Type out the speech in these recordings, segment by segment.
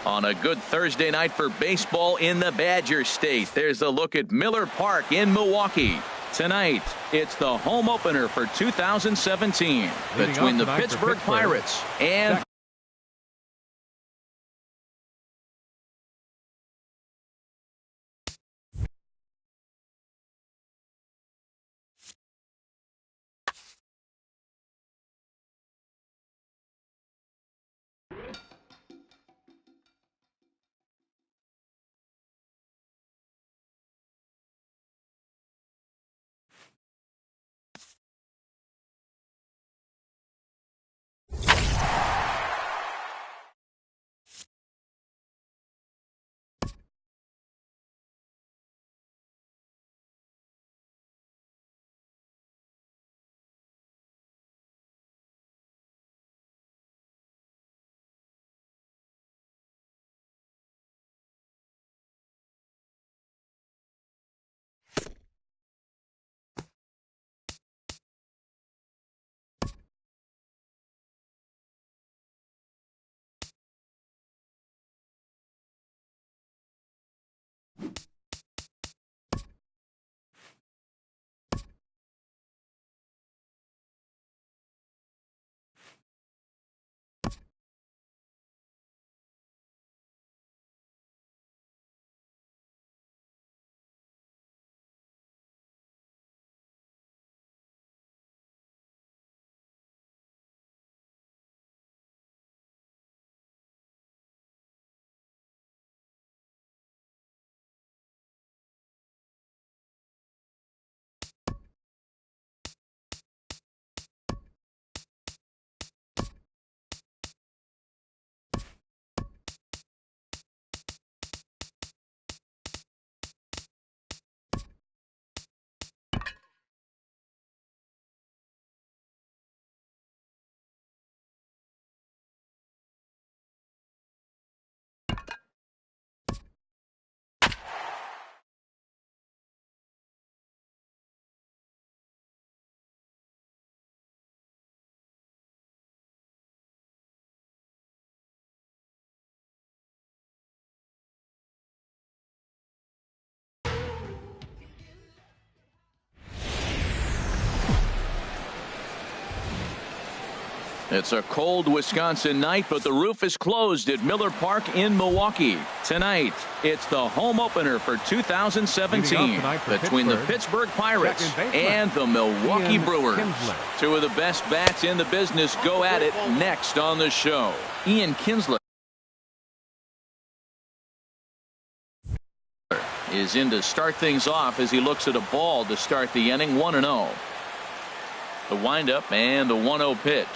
On a good Thursday night for baseball in the Badger State, there's a look at Miller Park in Milwaukee. Tonight, it's the home opener for 2017 between the Pittsburgh Pirates and it's a cold Wisconsin night, but the roof is closed at Miller Park in Milwaukee. Tonight, it's the home opener for 2017 between the Pittsburgh Pirates and the Milwaukee Brewers. Two of the best bats in the business go at it next on the show. Ian Kinsler is in to start things off as he looks at a ball to start the inning. 1-0. The windup and the 1-0 pitch.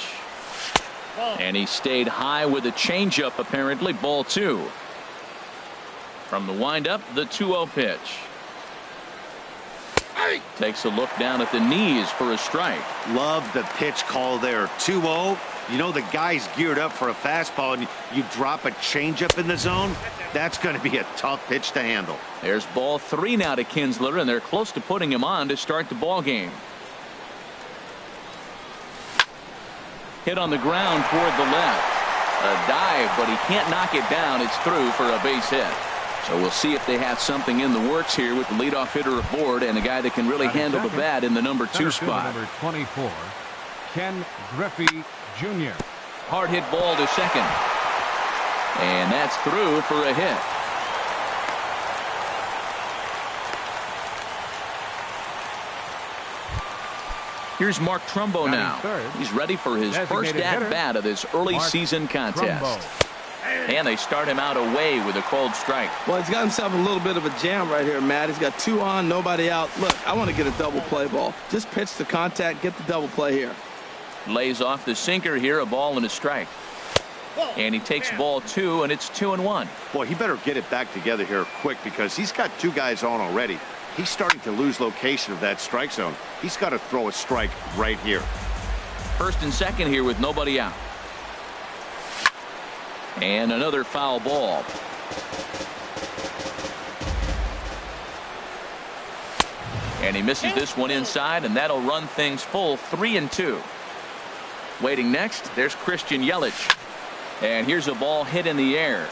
And he stayed high with a changeup, apparently. Ball 2. From the windup, the 2-0 pitch. Takes a look down at the knees for a strike. Love the pitch call there. 2-0. You know the guy's geared up for a fastball, and you drop a changeup in the zone. That's going to be a tough pitch to handle. There's ball 3 now to Kinsler, and they're close to putting him on to start the ball game. Hit on the ground toward the left. A dive, but he can't knock it down. It's through for a base hit. So we'll see if they have something in the works here with the leadoff hitter aboard and a guy that can really handle the bat in the number 2 spot. Number 24, Ken Griffey Jr. Hard hit ball to second. And that's through for a hit. Here's Mark Trumbo now. He's ready for his first at-bat of this early season contest. And they start him out away with a cold strike. Well, he's got himself a little bit of a jam right here, Matt. He's got 2 on, nobody out. Look, I want to get a double play ball. Just pitch the contact, get the double play here. Lays off the sinker here, a ball and a strike. And he takes ball 2, and it's 2-1. Boy, he better get it back together here quick because he's got 2 guys on already. He's starting to lose location of that strike zone. He's got to throw a strike right here. First and second here with nobody out. And another foul ball. And he misses this one inside, and that'll run things full 3-2. Waiting next, there's Christian Yelich. And here's a ball hit in the air.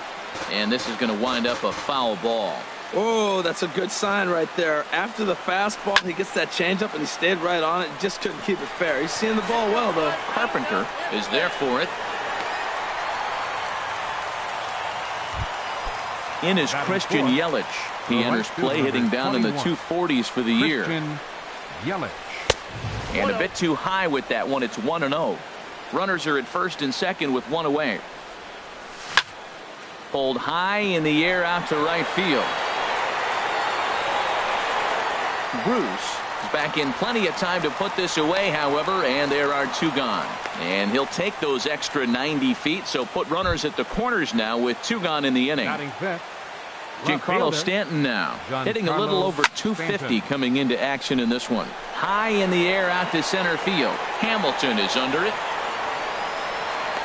And this is going to wind up a foul ball. Oh, that's a good sign right there. After the fastball, he gets that changeup, and he stayed right on it. Just couldn't keep it fair. He's seeing the ball well, though. Carpenter is there for it. In is Christian Yelich. He enters play hitting down in the 240s for the year. Yelich. And a bit too high with that one. It's 1-0. Runners are at first and second with one away. Pulled high in the air out to right field. Bruce is back in plenty of time to put this away, however, and there are two gone. And he'll take those extra 90 feet, so put runners at the corners now with two gone in the inning. Giancarlo Stanton now hitting a little over 250 coming into action in this one. High in the air out to center field. Hamilton is under it.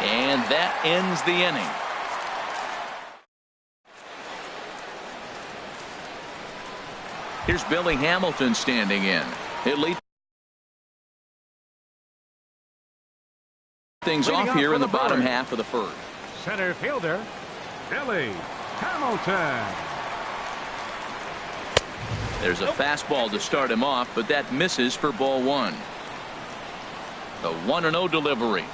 And that ends the inning. Here's Billy Hamilton standing in. It leads things off here in the bottom half of the first. Center fielder, Billy Hamilton. There's a fastball to start him off, but that misses for ball one. The 1-0 delivery.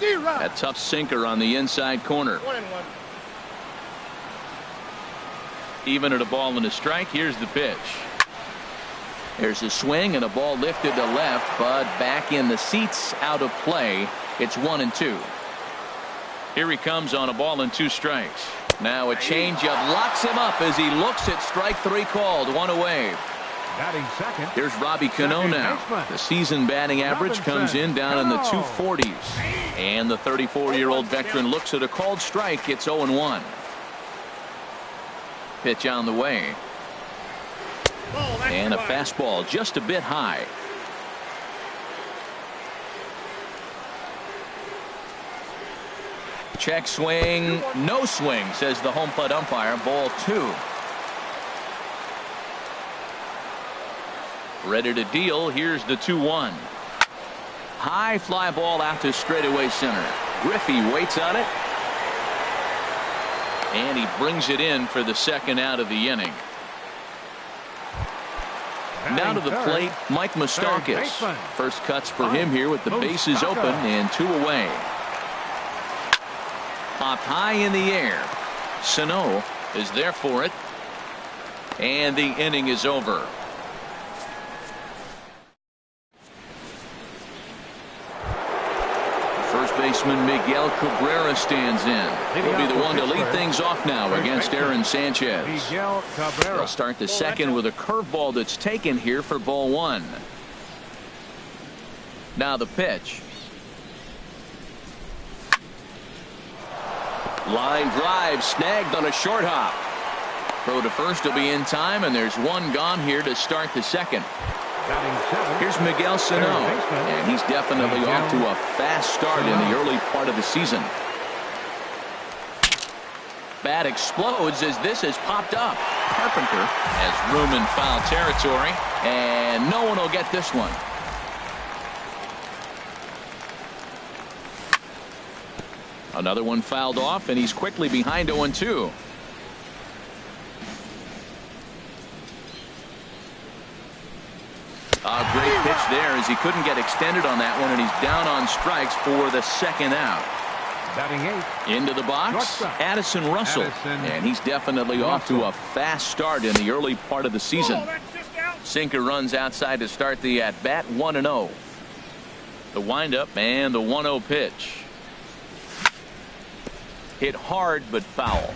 A tough sinker on the inside corner. 1-1. Even at a ball and a strike. Here's the pitch. There's a swing and a ball lifted to left, but back in the seats, out of play. It's 1-2. Here he comes on a ball and two strikes. Now a changeup locks him up as he looks at strike three called. One away. Batting second. Here's Robbie Cano now. The season batting average comes in down in the 240s. And the 34-year-old veteran looks at a called strike. It's 0-1. Pitch on the way. And a fastball just a bit high. Check swing, no swing, says the home plate umpire. Ball two. Ready to deal. Here's the 2-1. High fly ball out to straightaway center. Griffey waits on it. And he brings it in for the second out of the inning. Now to the plate, Mike Moustakas. First cuts for him here with the bases open and two away. Popped high in the air. Sano is there for it. And the inning is over. First baseman Miguel Cabrera stands in. He'll be the one to lead things off now against Aaron Sanchez. They'll start the second with a curveball that's taken here for ball one. Now the pitch. Line drive snagged on a short hop. Throw to first will be in time, and there's one gone here to start the second. Here's Miguel Sano, and he's definitely off to a fast start in the early part of the season. Bat explodes as this has popped up. Carpenter has room in foul territory, and no one will get this one. Another one fouled off, and he's quickly behind 0-2. A great pitch there as he couldn't get extended on that one, and he's down on strikes for the second out. Batting eighth. Into the box, Addison Russell, and he's definitely off to a fast start in the early part of the season. Sinker runs outside to start the at-bat. 1-0. The windup and the 1-0 pitch. Hit hard but foul.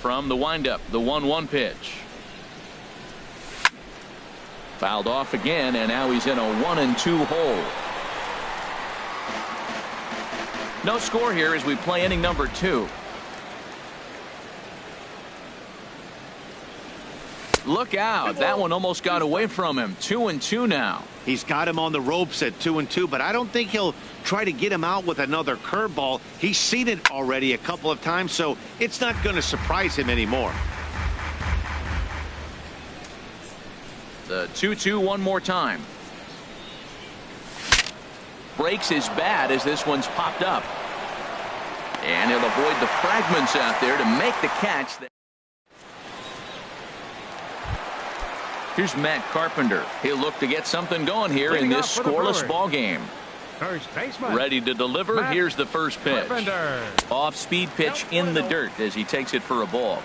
From the windup, the 1-1 pitch. Fouled off again, and now he's in a 1-2 hole. No score here as we play inning number 2. Look out. That one almost got away from him. 2-2 now. He's got him on the ropes at 2-2, but I don't think he'll try to get him out with another curveball. He's seen it already a couple of times, so it's not going to surprise him anymore. The 2-2 one more time. breaks his bat as this one's popped up. And he'll avoid the fragments out there to make the catch. Here's Matt Carpenter. He'll look to get something going here in this scoreless ball game. First baseman. Ready to deliver. Here's the first pitch. Carpenter. Off-speed pitch in the dirt as he takes it for a ball.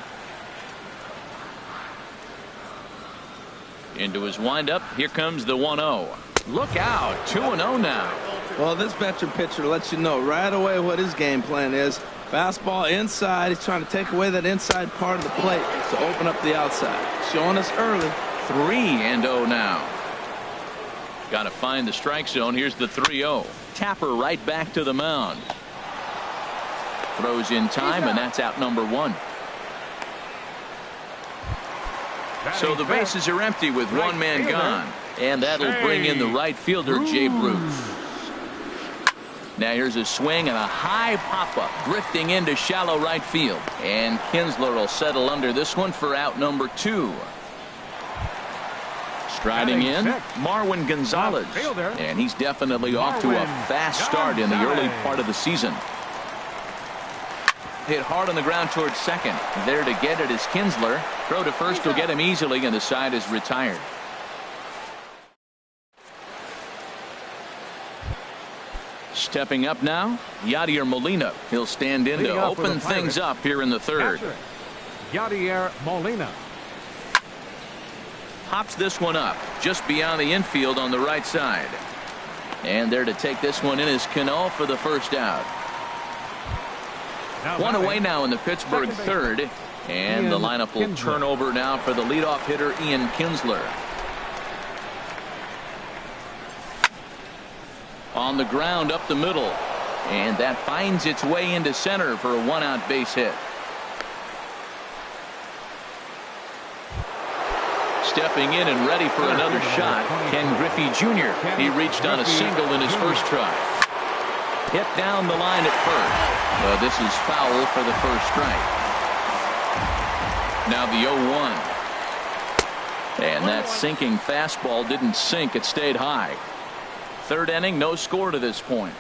Into his windup. Here comes the 1-0. Look out. 2-0 now. Well, this veteran pitcher lets you know right away what his game plan is. Fastball inside. He's trying to take away that inside part of the plate to open up the outside. Showing us early. 3-0 now. Got to find the strike zone. Here's the 3-0. Tapper right back to the mound. Throws in time, and that's out number 1. So the bases are empty with one man gone. And that'll bring in the right fielder, Jay Bruce. Now here's a swing and a high pop-up drifting into shallow right field. And Kinsler will settle under this one for out number 2. Striding in, Marwin Gonzalez. And he's definitely off to a fast start in the early part of the season. Hit hard on the ground towards second. There to get it is Kinsler. Throw to first will get him easily, and the side is retired. Stepping up now, Yadier Molina. He'll stand in to open things up here in the third. Yadier Molina. Hops this one up just beyond the infield on the right side. And there to take this one in is Cano for the first out. One away now in the Pittsburgh third. And the lineup will turn over now for the leadoff hitter, Ian Kinsler. On the ground up the middle. And that finds its way into center for a one-out base hit. Stepping in and ready for another shot, Ken Griffey Jr. He reached on a single in his first try. Hit down the line at first. This is foul for the first strike. Now the 0-1. And that sinking fastball didn't sink. It stayed high. Third inning, no score to this point.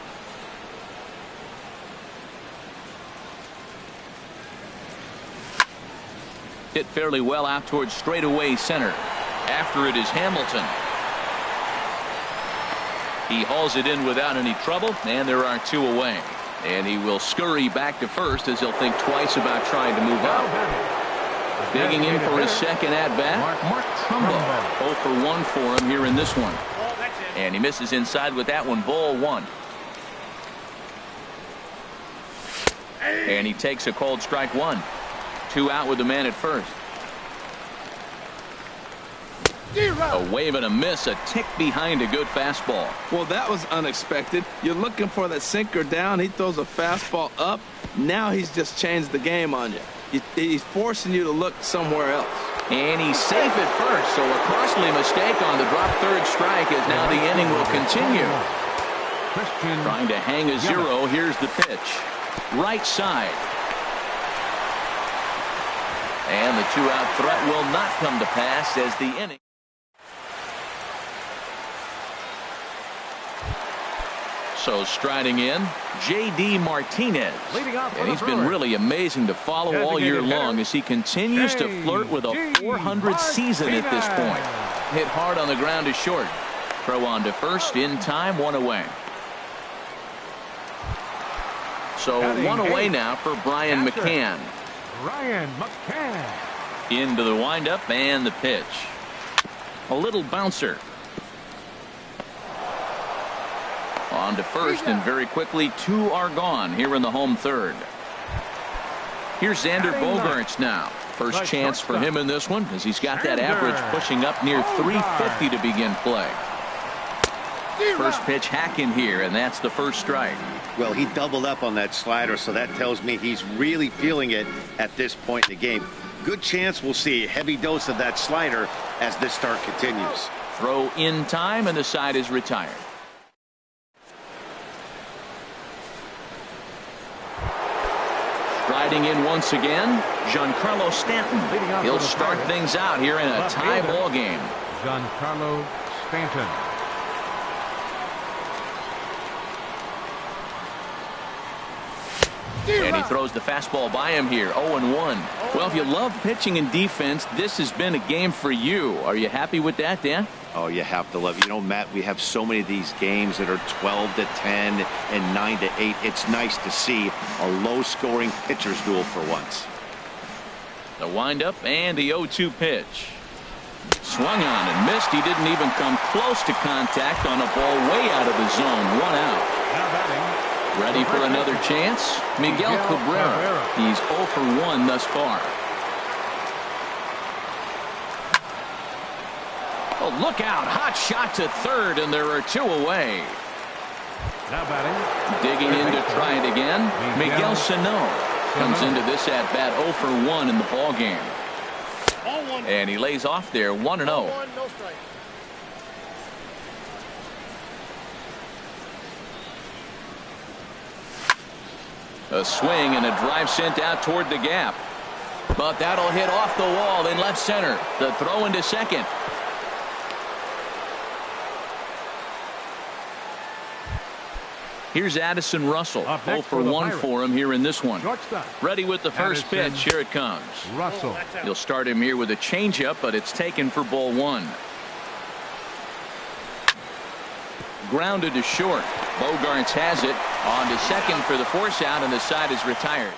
Hit fairly well out towards straightaway center. After it is Hamilton. He hauls it in without any trouble, and there are 2 away. And he will scurry back to first as he'll think twice about trying to move up. Digging in for his second at-bat, Mark Trumbo. 0 for 1 for him here in this one. And he misses inside with that one, ball 1. And he takes a called strike 1. 2 out with the man at first. A wave and a miss, a tick behind a good fastball. Well, that was unexpected. You're looking for that sinker down. He throws a fastball up. Now he's just changed the game on you. He's forcing you to look somewhere else. And he's safe at first, so a costly mistake on the drop third strike as now the inning will continue. Trying to hang a 0. Here's the pitch. Right side. And the 2-out threat will not come to pass as the inning. So striding in, J.D. Martinez. And he's been really amazing to follow all year long as he continues to flirt with a .400 season at this point. Hit hard on the ground to short. Throw on to first in time, 1 away. So 1 away now for Brian McCann. Ryan McCann. Into the windup and the pitch. A little bouncer. On to first, and very quickly 2 are gone here in the home third. Here's Xander Bogaerts now. First chance for him in this one as he's got that average pushing up near 350 to begin play. First pitch hack in here, and that's the first strike. Well, he doubled up on that slider, so that tells me he's really feeling it at this point in the game. Good chance we'll see a heavy dose of that slider as this start continues. Throw in time, and the side is retired. Riding in once again, Giancarlo Stanton. He'll start things out here in a tie ball game. Giancarlo Stanton. And he throws the fastball by him here, 0-1. Well, if you love pitching and defense, this has been a game for you. Are you happy with that, Dan? Oh, you have to love it. You know, Matt, we have so many of these games that are 12-10 and 9-8. It's nice to see a low-scoring pitcher's duel for once. The windup and the 0-2 pitch. Swung on and missed. He didn't even come close to contact on a ball way out of the zone. 1 out. Now batting. Ready for another chance? Miguel Cabrera. He's 0 for 1 thus far. Oh, look out. Hot shot to third, and there are 2 away. Now batting. Digging in to try it again. Miguel Sano comes into this at bat 0 for 1 in the ball game. And he lays off there 1-0. A swing and a drive sent out toward the gap. But that'll hit off the wall in left center. The throw into second. Here's Addison Russell. 0 for 1 for him here in this one. Ready with the first pitch. Here it comes. Russell. You'll start him here with a changeup, but it's taken for ball 1. Grounded to short. Bogarts has it. On to second for the force out, and the side is retired.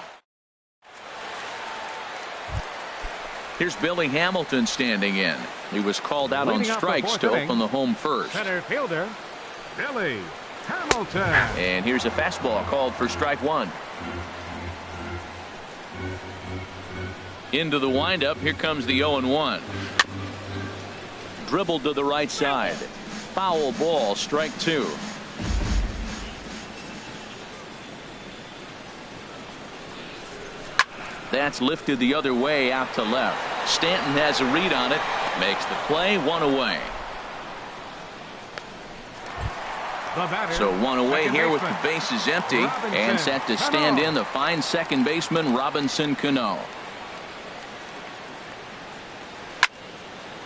Here's Billy Hamilton standing in. He was called out on strikes to open the home first. Center fielder, Billy Hamilton. And here's a fastball called for strike 1. Into the windup. Here comes the 0-1. Dribbled to the right side. Foul ball, strike 2. That's lifted the other way out to left. Stanton has a read on it. Makes the play. 1 away. So 1 away here with the bases empty. And set to stand in the fine second baseman Robinson Cano.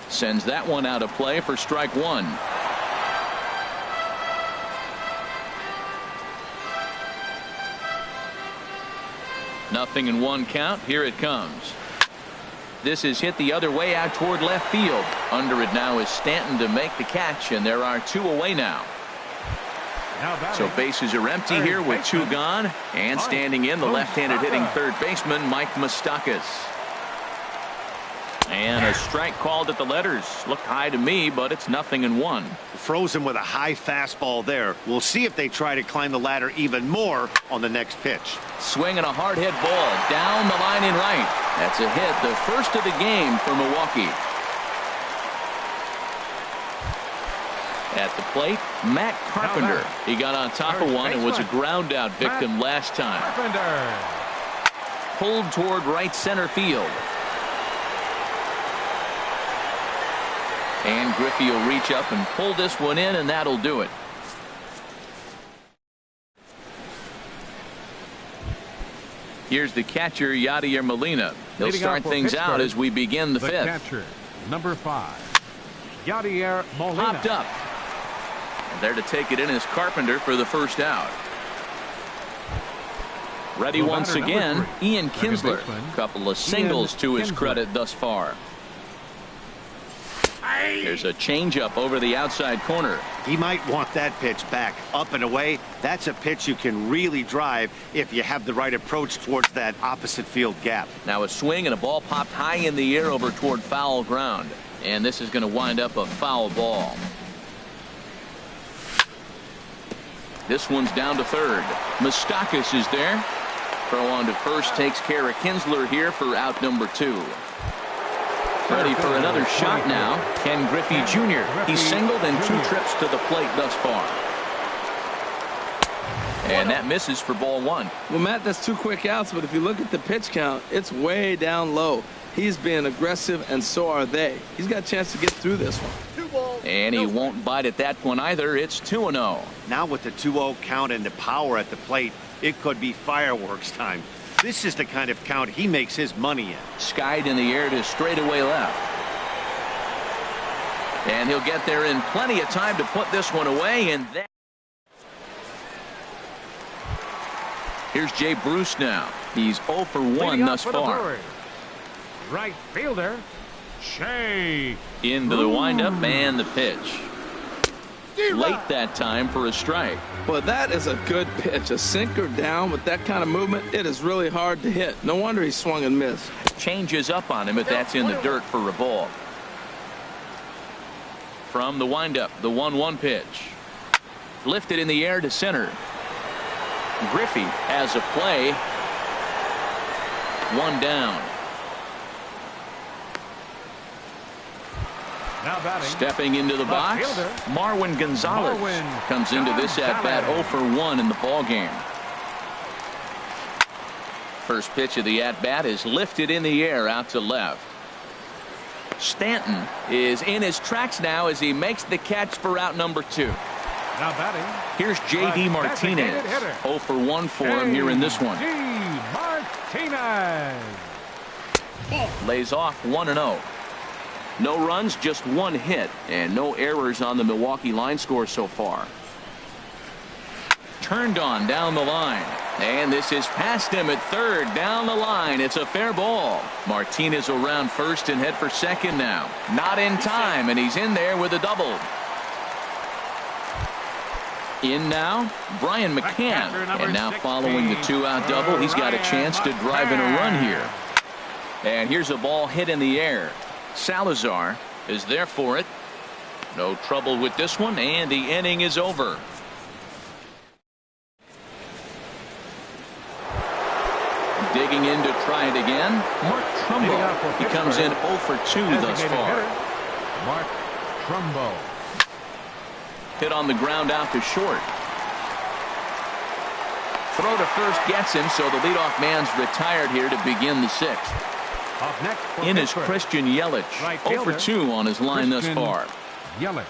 Sends that one out of play for strike 1. Nothing in 1 count. Here it comes. This is hit the other way out toward left field. Under it now is Stanton to make the catch, and there are 2 away now. So bases are empty here with 2 gone, and standing in the left-handed hitting third baseman Mike Moustakas. And a strike called at the letters. Looked high to me, but it's nothing in 1. Frozen with a high fastball there. We'll see if they try to climb the ladder even more on the next pitch. Swing and a hard hit ball down the line in right. That's a hit, the first of the game for Milwaukee. At the plate, Matt Carpenter. He got on top of one and was a ground out victim last time. Pulled toward right center field. And Griffey will reach up and pull this one in, and that'll do it. Here's the catcher, Yadier Molina. He'll start things out as we begin the 5th. Catcher, number 5, Yadier Molina. Popped up. And there to take it in is Carpenter for the first out. Ready once again, Ian Kinsler. Couple of singles to his credit thus far. There's a changeup over the outside corner. He might want that pitch back, up and away. That's a pitch you can really drive if you have the right approach towards that opposite field gap. Now a swing and a ball popped high in the air over toward foul ground. And this is going to wind up a foul ball. This one's down to third. Moustakas is there. Throw on to first takes care of Kinsler here for out number 2. Ready for another shot now. Ken Griffey Jr. He's singled and 2 trips to the plate thus far. And that misses for ball 1. Well, Matt, that's 2 quick outs, but if you look at the pitch count, it's way down low. He's being aggressive, and so are they. He's got a chance to get through this one. And he won't bite at that one either. It's 2-0. Now with the 2-0 count and the power at the plate, it could be fireworks time. This is the kind of count he makes his money in. Skied in the air to straightaway left. And he'll get there in plenty of time to put this one away. And then Here's Jay Bruce now. He's 0 for 1 thus far. Right fielder, Shea. Into the windup and the pitch. Late that time for a strike. Well, that is a good pitch. A sinker down with that kind of movement, it is really hard to hit. No wonder he swung and missed. Changes up on him if that's in the dirt for a ball. From the windup, the 1-1 pitch. Lifted in the air to center. Griffey has a play. One down. Now batting. Stepping into the box, Marwin Gonzalez comes into this at-bat 0 for 1 in the ballgame. First pitch of the at-bat is lifted in the air out to left. Stanton is in his tracks now as he makes the catch for out number 2. Now batting. Here's J.D. Martinez. 0 for 1 for him here in this one. Martinez. Lays off 1-0. No runs, just 1 hit, and no errors on the Milwaukee line score so far. Turned on down the line, and this is past him at third down the line. It's a fair ball. Martinez will round first and head for second now. Not in time, and he's in there with a double. In now, Brian McCann, and now following the 2-out double, he's got a chance to drive in a run here. And here's a ball hit in the air. Salazar is there for it. No trouble with this one, and the inning is over. Digging in to try it again, Mark Trumbo. He comes in 0 for 2 thus far. Mark Trumbo. Hit on the ground out to short. Throw to first gets him, so the leadoff man's retired here to begin the 6th. Up next in is Christian Yelich. Right 0 for 2 on his line thus far. Yelich.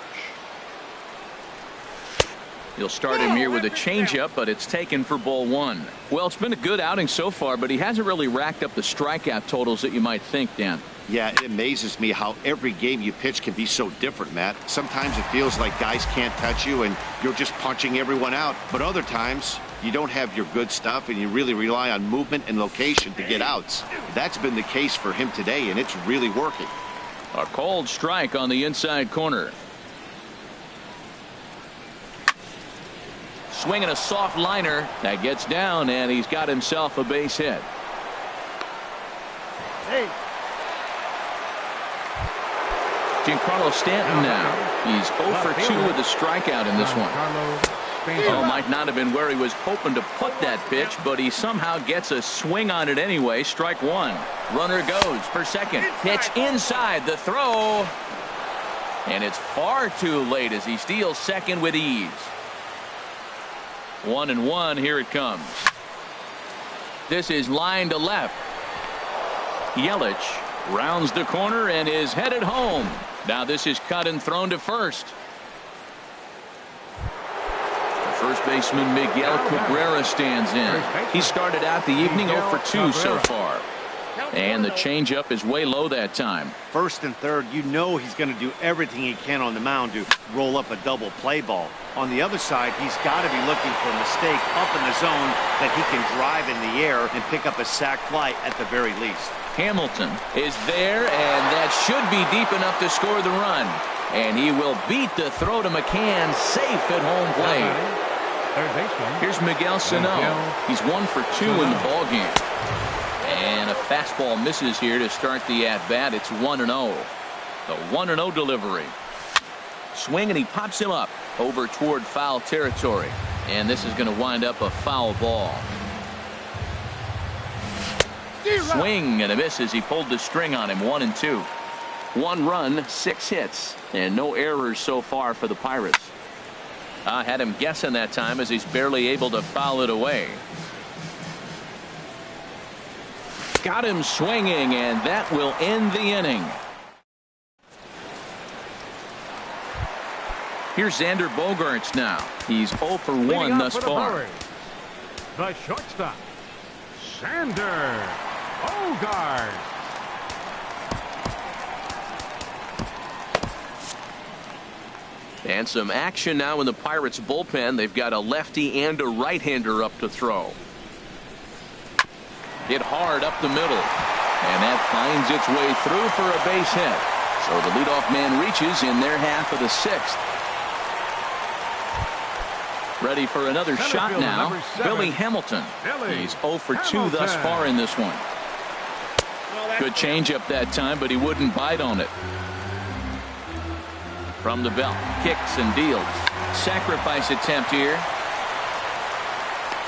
He'll start him here with a changeup, but it's taken for ball 1. Well, it's been a good outing so far, but he hasn't really racked up the strikeout totals that you might think, Dan. Yeah, it amazes me how every game you pitch can be so different, Matt. Sometimes it feels like guys can't touch you and you're just punching everyone out. But other times you don't have your good stuff and you really rely on movement and location to get outs. That's been the case for him today, and it's really working. A cold strike on the inside corner. Swinging a soft liner that gets down, and he's got himself a base hit. Hey. Giancarlo Stanton now. He's 0 for 2 with a strikeout in this one. Oh, might not have been where he was hoping to put that pitch, but he somehow gets a swing on it anyway. Strike 1. Runner goes for second. Pitch inside the throw. And it's far too late as he steals second with ease. 1-1. Here it comes. This is line to left. Yelich rounds the corner and is headed home. Now this is cut and thrown to first. The first baseman Miguel Cabrera stands in. He started out the evening 0 for 2 so far. And the changeup is way low that time. First and third, you know he's going to do everything he can on the mound to roll up a double play ball. On the other side, he's got to be looking for a mistake up in the zone that he can drive in the air and pick up a sac fly at the very least. Hamilton is there, and that should be deep enough to score the run. And he will beat the throw to McCann, safe at home plate. Here's Miguel Sano. He's 1 for 2 in the ballgame. And a fastball misses here to start the at-bat. It's 1-0. The 1-0 delivery. Swing, and he pops him up over toward foul territory. And this is going to wind up a foul ball. Swing and a miss as he pulled the string on him. 1-2. 1 run, 6 hits, and no errors so far for the Pirates. I had him guessing that time as he's barely able to foul it away. Got him swinging, and that will end the inning. Here's Xander Bogaerts now. He's 0 for 1 thus far. The shortstop, Xander Bogaerts. And some action now in the Pirates bullpen. They've got a lefty and a right-hander up to throw. Hit hard up the middle. And that finds its way through for a base hit. So the leadoff man reaches in their half of the sixth. Ready for another shot now. Billy Hamilton. He's 0 for 2 thus far in this one. Good changeup that time, but he wouldn't bite on it. From the belt, kicks and deals. Sacrifice attempt here.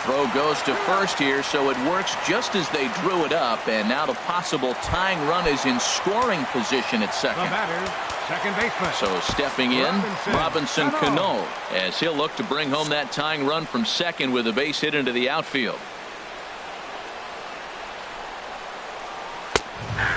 Throw goes to first here, so it works just as they drew it up, and now the possible tying run is in scoring position at second. The batter, second baseman. So stepping in, Robinson Cano, as he'll look to bring home that tying run from second with a base hit into the outfield.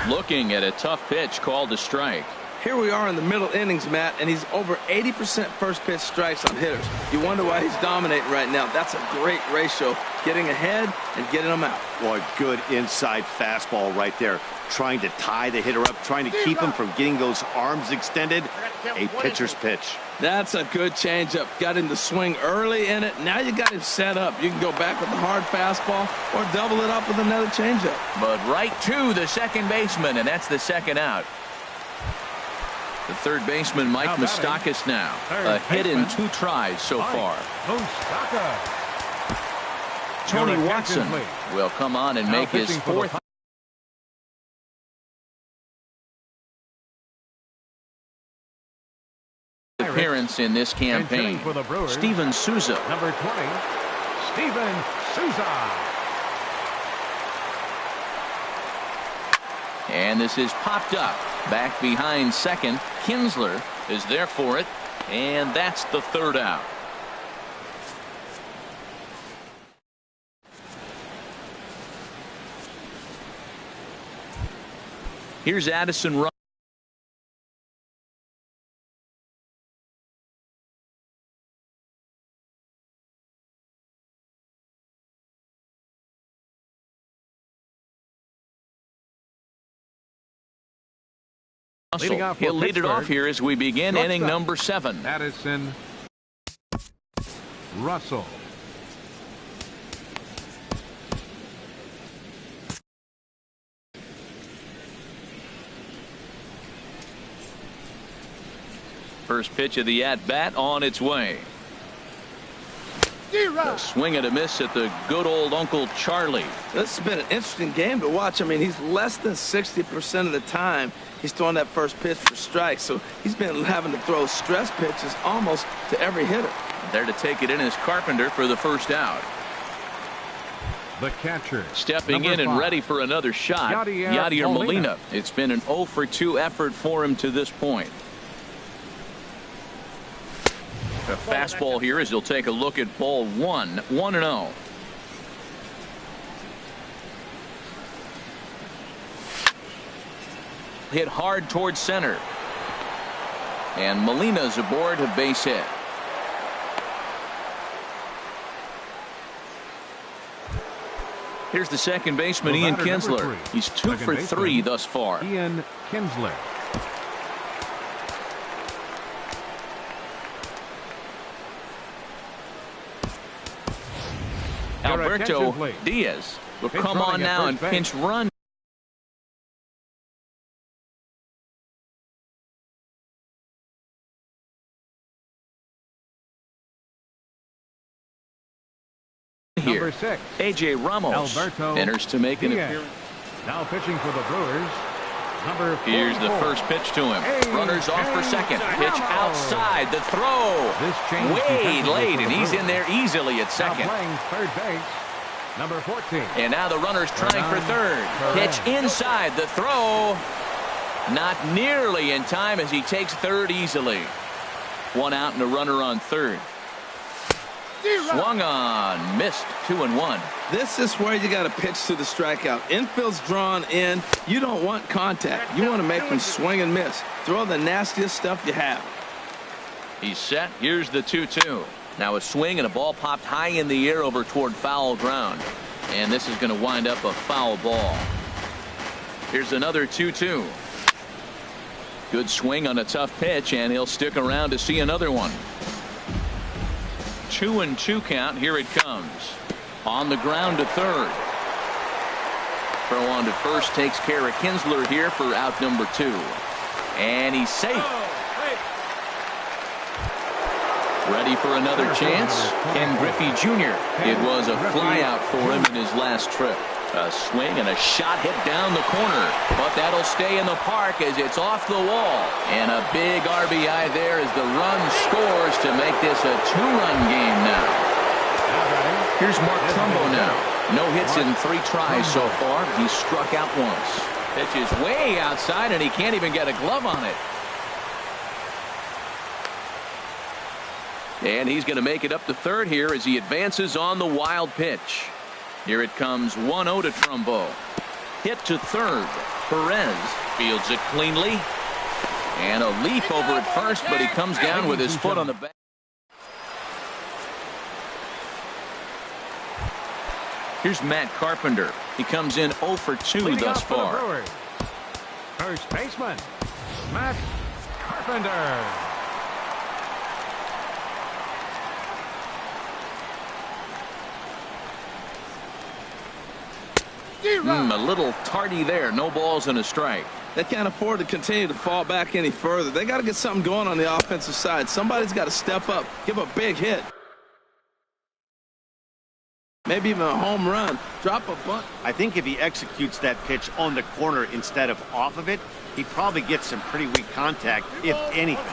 Looking at a tough pitch called a strike. Here we are in the middle innings, Matt, and he's over 80% first pitch strikes on hitters. You wonder why he's dominating right now. That's a great ratio, getting ahead and getting them out. Boy, good inside fastball right there. Trying to tie the hitter up, trying to keep him from getting those arms extended. A pitcher's pitch. That's a good changeup. Got him to swing early in it. Now you got him set up. You can go back with the hard fastball or double it up with another changeup. But right to the second baseman, and that's the second out. The third baseman, Mike Moustakas now. A hit in 2 tries so far. Tony Watson will come on and make his 4th appearance in this campaign. Steven Souza. Number 20, Steven Souza. And this is popped up. Back behind second. Kinsler is there for it. And that's the third out. Here's Addison Russell. He'll lead it off here as we begin inning number 7. Addison Russell. First pitch of the at-bat on its way. A swing and a miss at the good old Uncle Charlie. This has been an interesting game to watch. I mean, he's less than 60% of the time he's throwing that first pitch for strikes. So he's been having to throw stress pitches almost to every hitter. There to take it in is Carpenter for the first out. The catcher. Stepping in and ready for another shot, Yadier Molina. It's been an 0 for 2 effort for him to this point. A fastball here as he'll take a look at ball 1. 1-0. Hit hard towards center. And Molina's aboard a base hit. Here's the second baseman, Ian Kinsler. He's 2 for 3 thus far. Ian Kinsler. Alberto Diaz will come on now and pinch run. Here, A.J. Ramos enters to make an appearance. Now pitching for the Brewers. Number 44. Here's the first pitch to him. Runners off for second. Pitch outside. The throw. Way late, and he's in there easily at second. Playing third base. Number 14. And now the runners trying for third. Pitch inside. The throw. Not nearly in time as he takes third easily. 1 out and a runner on third. Swung on, missed. 2-1. This is where you got to pitch to the strikeout. Infield's drawn in. You don't want contact. You want to make them swing and miss. Throw the nastiest stuff you have. He's set. Here's the 2-2. Now a swing and a ball popped high in the air over toward foul ground. And this is going to wind up a foul ball. Here's another 2-2. Good swing on a tough pitch, and he'll stick around to see another one. 2-2 count. Here it comes. On the ground to third. Throw on to first takes care of Kinsler here for out number 2. And he's safe. Ready for another chance. Ken Griffey Jr. It was a flyout for him in his last trip. A swing and a shot hit down the corner. But that'll stay in the park as it's off the wall. And a big RBI there as the run scores to make this a 2-run game now. Here's Mark Trumbo now. No hits in 3 tries so far. He struck out once. Pitch is way outside and he can't even get a glove on it. And he's going to make it up to third here as he advances on the wild pitch. Here it comes 1-0 to Trumbo. Hit to third. Perez fields it cleanly. And a leap over at first, but he comes down with his foot on the back. Here's Matt Carpenter. He comes in 0 for 2 thus far. First baseman, Matt Carpenter. A little tardy there. No balls and a strike. They can't afford to continue to fall back any further. They got to get something going on the offensive side. Somebody's got to step up, give a big hit. Maybe even a home run. Drop a bunt. I think if he executes that pitch on the corner instead of off of it, he probably gets some pretty weak contact, if anything.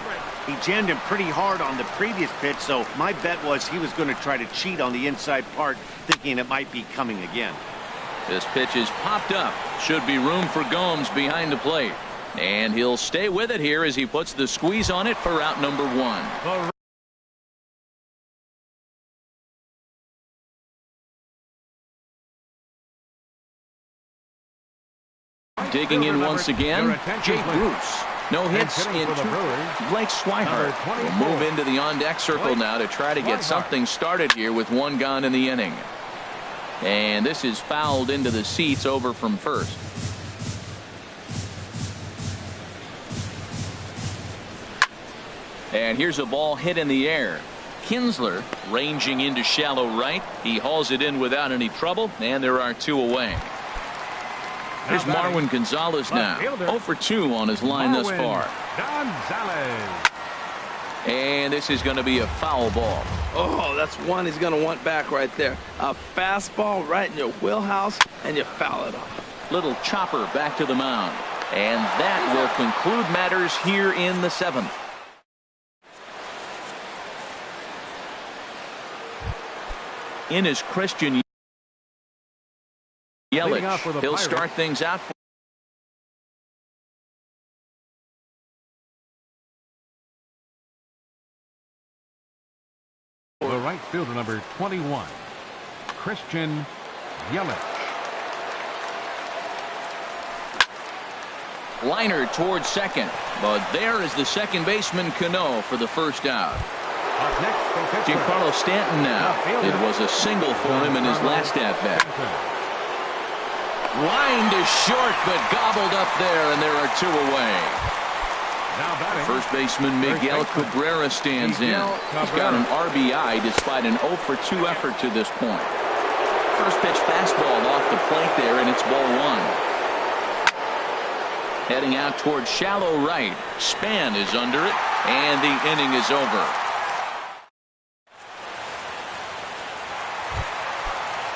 He jammed him pretty hard on the previous pitch, so my bet was he was going to try to cheat on the inside part, thinking it might be coming again. This pitch is popped up. Should be room for Gomes behind the plate. And he'll stay with it here as he puts the squeeze on it for out number 1. Digging in once again, Jake Bruce. No hits in 2. Blake Swihart will move into the on-deck circle now to try to get something started here with 1 gone in the inning. And this is fouled into the seats over from first. And here's a ball hit in the air. Kinsler ranging into shallow right. He hauls it in without any trouble, and there are 2 away. Here's Marwin Gonzalez now. 0 for 2 on his line thus far. And this is going to be a foul ball. Oh, that's one he's going to want back right there. A fastball right in your wheelhouse, and you foul it off. Little chopper back to the mound. And that will conclude matters here in the 7th. In is Christian Yelich. He'll start things out. The right fielder, number 21, Christian Yelich. Liner towards second, but there is the second baseman Cano for the first out. Giancarlo Stanton now. It was a single for him in his last at-bat. Line to short, but gobbled up there, and there are 2 away. First baseman Miguel Cabrera stands in. He's got an RBI despite an 0 for 2 effort to this point. First pitch fastball off the plate there, and it's ball 1. Heading out towards shallow right. Span is under it, and the inning is over.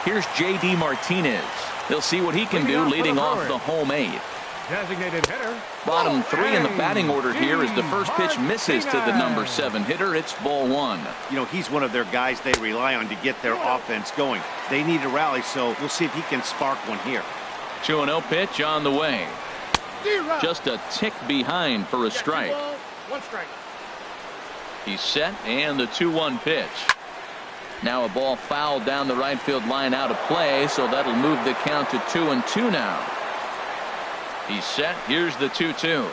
Here's J.D. Martinez. He'll see what he can do leading off the home 8th. Designated hitter. Bottom 3 in the batting order here as the first pitch misses to the number 7 hitter. It's ball 1. You know, he's one of their guys they rely on to get their offense going. They need a rally, so we'll see if he can spark one here. 2-0 pitch on the way. Just a tick behind for a strike. 1 strike. He's set, and the 2-1 pitch. Now a ball fouled down the right field line out of play, so that'll move the count to 2-2 now. He's set. Here's the 2-2.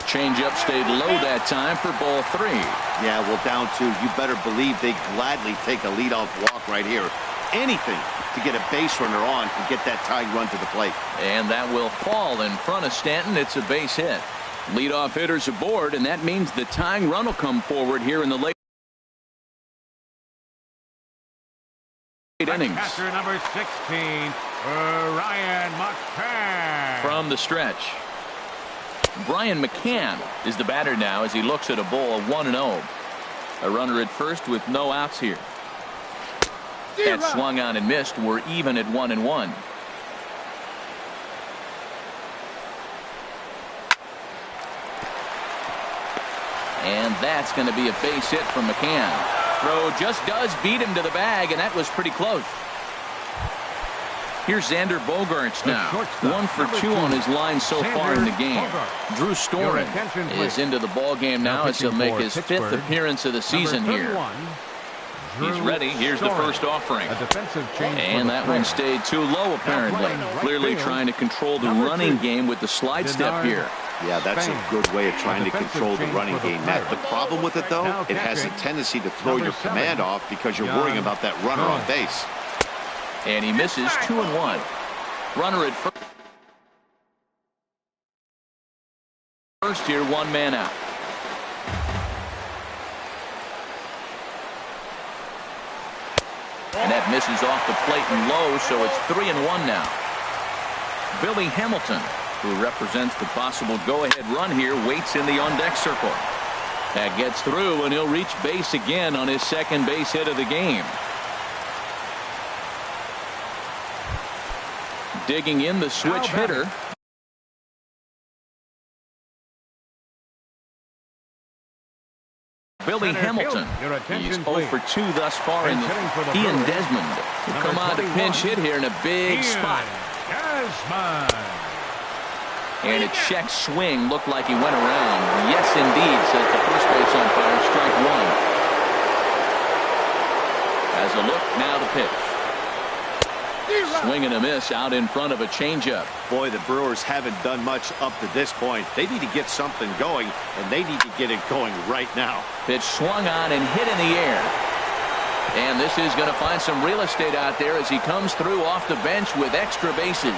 Changeup stayed low that time for ball 3. Yeah, well, down 2. You better believe they gladly take a leadoff walk right here. Anything to get a base runner on and get that tying run to the plate. And that will fall in front of Stanton. It's a base hit. Leadoff hitters aboard, and that means the tying run will come forward here in the late. innings. Catcher number 16, Ryan McCann. From the stretch, Brian McCann is the batter now as he looks at a ball of 1-0. A runner at first with no outs here. That swung on and missed. We're even at 1-1. And that's going to be a base hit from McCann. Throw just does beat him to the bag, and that was pretty close. Here's Xander Bogaerts now. 1 for 2 on his line so far in the game. Drew Storen is into the ball game now as he'll make his 5th appearance of the season here. He's ready. Here's the first offering. And that one stayed too low, apparently. Clearly trying to control the running game with the slide step here. Yeah, that's a good way of trying to control the running game, Matt. The problem with it, though, it has a tendency to throw your command off because you're worrying about that runner on base. And he misses 2-1. Runner at first here, 1 man out. And that misses off the plate and low, so it's 3-1 now. Billy Hamilton, who represents the possible go-ahead run here, waits in the on-deck circle. That gets through, and he'll reach base again on his second base hit of the game. Digging in the switch hitter. Billy Hamilton. He's 0 for 2 thus far. In Ian Desmond will come on to pinch hit here in a big spot. And a check swing looked like he went around. Yes, indeed, says the first base umpire. Strike 1. As a look, now the pitch. Swing and a miss out in front of a changeup. Boy, the Brewers haven't done much up to this point. They need to get something going, and they need to get it going right now. Pitch swung on and hit in the air. And this is going to find some real estate out there as he comes through off the bench with extra bases.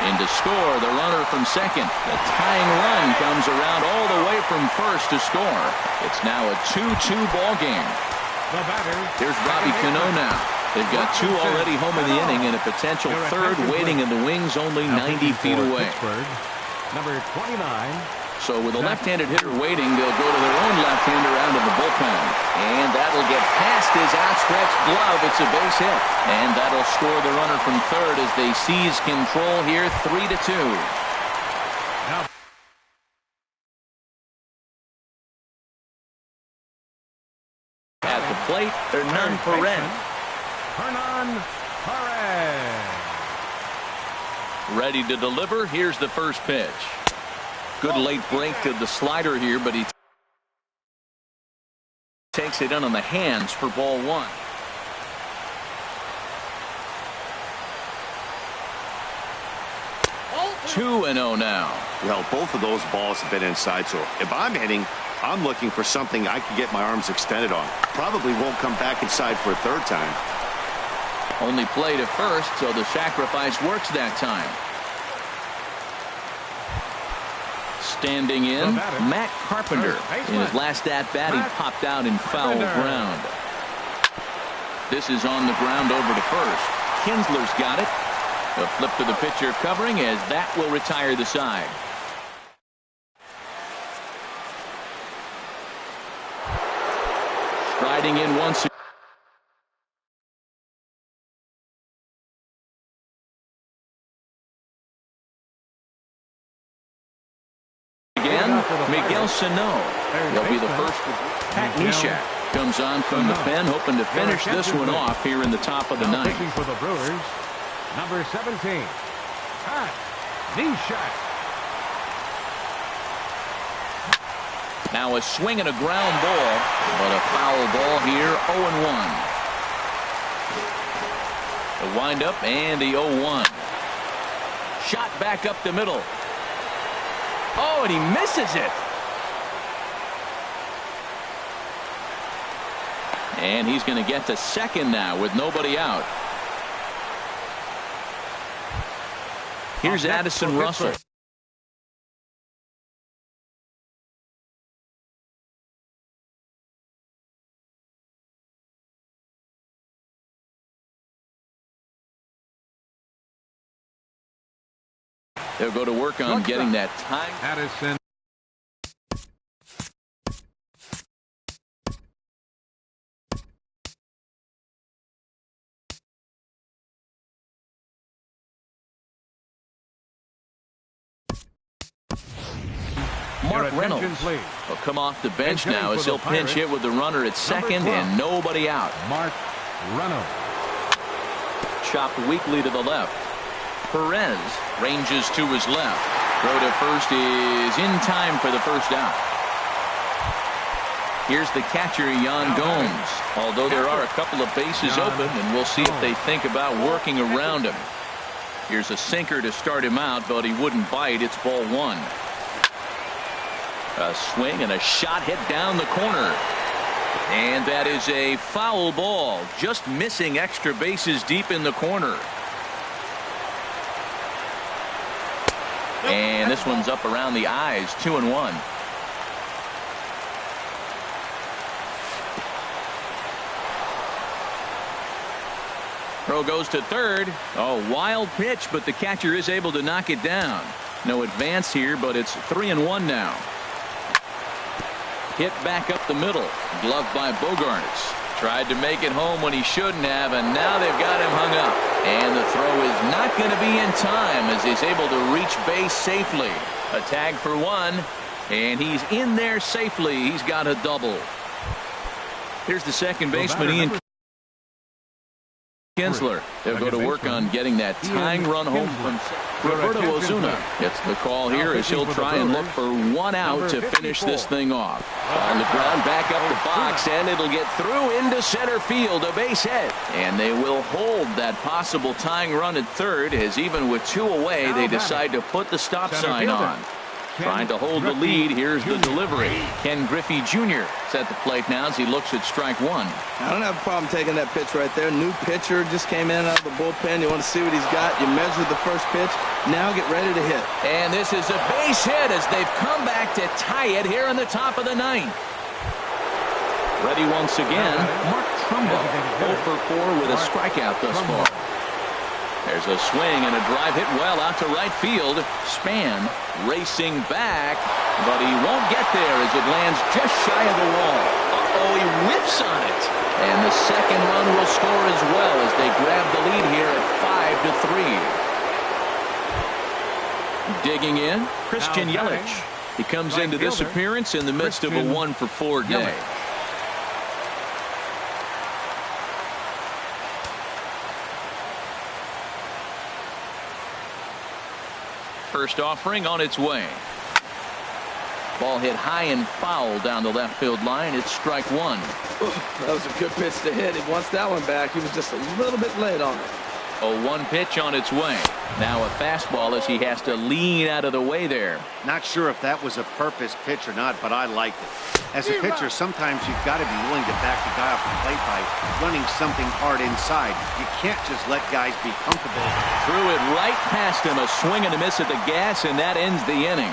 In to score, the runner from second. The tying run comes around all the way from first to score. It's now a 2-2 ball game. Here's Robbie Cano now. They've got 2 already home in the inning and a potential 3rd waiting in the wings only 90 feet away. Number 29. So with a left-handed hitter waiting, they'll go to their own left-hander out of the bullpen. And that'll get past his outstretched glove. It's a base hit. And that'll score the runner from third as they seize control here 3-2. At the plate, they're none for Ren. Hernan Perez. Ready to deliver. Here's the first pitch. Good late break to the slider here, but he takes it in on the hands for ball 1. Two and 0 now. Well, both of those balls have been inside, so if I'm hitting, I'm looking for something I can get my arms extended on. Probably won't come back inside for a 3rd time. Only played at first, so the sacrifice works that time. Standing in, Matt Carpenter. In his last at-bat, he popped out in foul ground. This is on the ground over to first. Kinsler's got it. A flip to the pitcher covering as that will retire the side. Striding in once again. Miguel Sano. He'll be the first. Pat Neshek comes on from the pen, hoping to finish this one off here in the top of the 9th. Pitching for the Brewers, number 17, Pat Neshek. Now a swing and a ground ball, but a foul ball here, 0-1. The windup and the 0-1. Shot back up the middle. Oh, and he misses it. And he's going to get to second now with nobody out. Here's Addison Russell. They'll go to work on getting that time. Addison. Mark Reynolds will come off the bench now as he'll pinch hit with the runner at second and nobody out. Mark Reynolds. Chopped weakly to the left. Perez ranges to his left. Throw to first is in time for the first out. Here's the catcher, Yan Gomes. Although there are a couple of bases open, and we'll see if they think about working around him. Here's a sinker to start him out, but he wouldn't bite. It's ball one. A swing and a shot hit down the corner. And that is a foul ball, just missing extra bases deep in the corner. And this one's up around the eyes, 2-1. Throw goes to third. A wild pitch, but the catcher is able to knock it down. No advance here, but it's 3-1 now. Hit back up the middle. Gloved by Bogarts. Tried to make it home when he shouldn't have, and now they've got him hung up. And the throw is not going to be in time as he's able to reach base safely. A tag for one, and he's in there safely. He's got a double. Here's the second baseman, Ian Kinsler. They'll go to work on getting that tying run home from Roberto Ozuna. Gets the call here as he'll try and look for one out to finish this thing off. On the ground, back up the box, and it'll get through into center field, a base hit. And they will hold that possible tying run at third, as even with two away, they decide to put the stop sign on. Trying to hold the lead. Here's the delivery. Ken Griffey Jr. is at the plate now as he looks at strike one. I don't have a problem taking that pitch right there. New pitcher just came in out of the bullpen. You want to see what he's got. You measure the first pitch. Now get ready to hit. And this is a base hit as they've come back to tie it here in the top of the ninth. Ready once again, Mark Trumbo. 0 for 4 with a strikeout thus far. There's a swing and a drive hit well out to right field. Span racing back, but he won't get there as it lands just shy of the wall. Uh-oh, he whips on it. And the second run will score as well as they grab the lead here at 5-3. Digging in, Christian Yelich. He comes into this appearance in the midst of a 1 for 4 day. First offering on its way. Ball hit high and foul down the left field line. It's strike one. That was a good pitch to hit. He wants that one back. He was just a little bit late on it. A 1 pitch on its way. Now a fastball as he has to lean out of the way there. Not sure if that was a purpose pitch or not, but I liked it. As a pitcher, sometimes you've got to be willing to back the guy off the plate by running something hard inside. You can't just let guys be comfortable. Threw it right past him. A swing and a miss at the gas, and that ends the inning.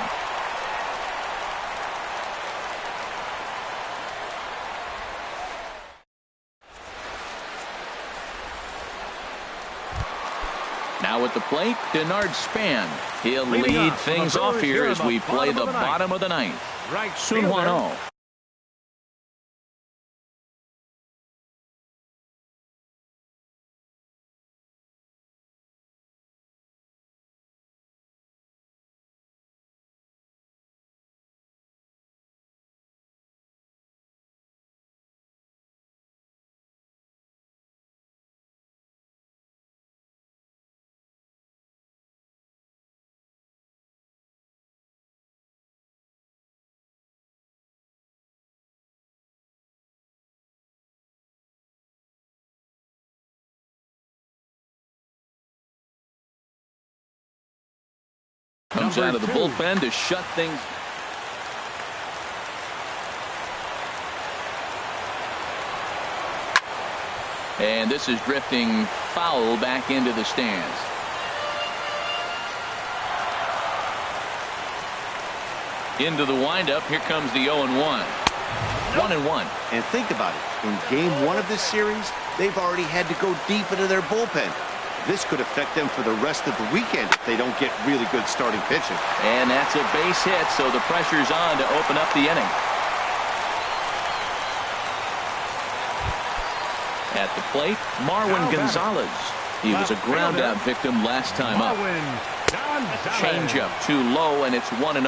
Now at the plate, Denard Span. He'll lead things off here as we play the bottom of the ninth. Sun Hwan-Oh. Comes out of the bullpen to shut things. And this is drifting foul back into the stands. Into the windup. Here comes the 0-1. 1-1. And think about it. In game 1 of this series, they've already had to go deep into their bullpen. This could affect them for the rest of the weekend if they don't get really good starting pitching. And that's a base hit, so the pressure's on to open up the inning. At the plate, Marwin Gonzalez. He was a ground-out victim last time up. Changeup too low, and it's 1-0.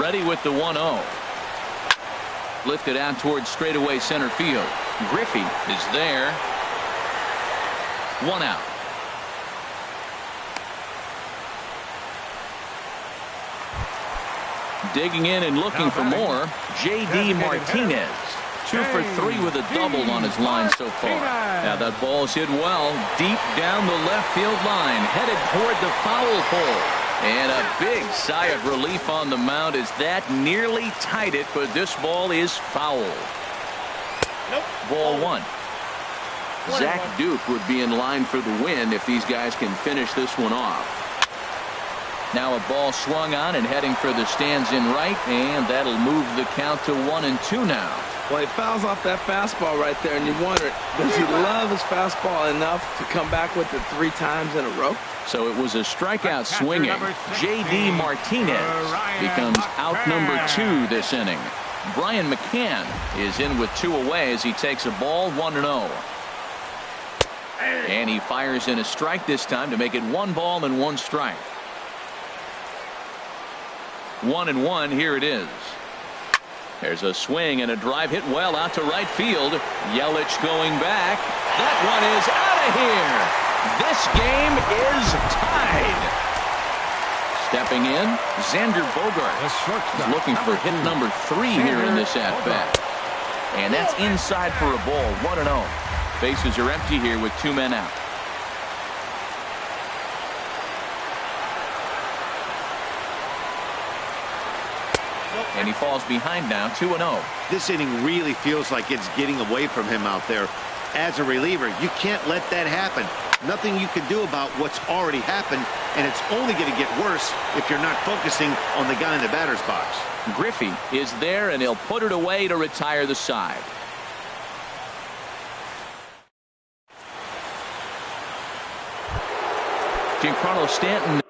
Ready with the 1-0. Lifted out towards straightaway center field. Griffey is there. 1 out. Digging in and looking for more, J.D. Martinez. 2 for 3 with a double on his line so far. Now that ball's hit well deep down the left field line, headed toward the foul pole. And a big sigh of relief on the mound as that nearly tied it, but this ball is foul. Ball 1. Zach Duke would be in line for the win if these guys can finish this one off. Now a ball swung on and heading for the stands in right, and that'll move the count to 1-2 now. Well, he fouls off that fastball right there, and you wonder, does he love his fastball enough to come back with it 3 times in a row? So it was a strikeout swinging. J.D. Martinez becomes out number 2 this inning. Brian McCann is in with 2 away as he takes a ball 1-0. And he fires in a strike this time to make it 1 ball and 1 strike. 1-1, here it is. There's a swing and a drive hit well out to right field. Yelich going back. That one is out of here. This game is tied. Stepping in, Xander Bogaerts is looking for hit number 3 here in this at-bat. And that's inside for a ball, 1-0. Bases are empty here with 2 men out. And he falls behind now, 2-0. This inning really feels like it's getting away from him out there. As a reliever, you can't let that happen. Nothing you can do about what's already happened, and it's only going to get worse if you're not focusing on the guy in the batter's box. Griffey is there, and he'll put it away to retire the side. Giancarlo Stanton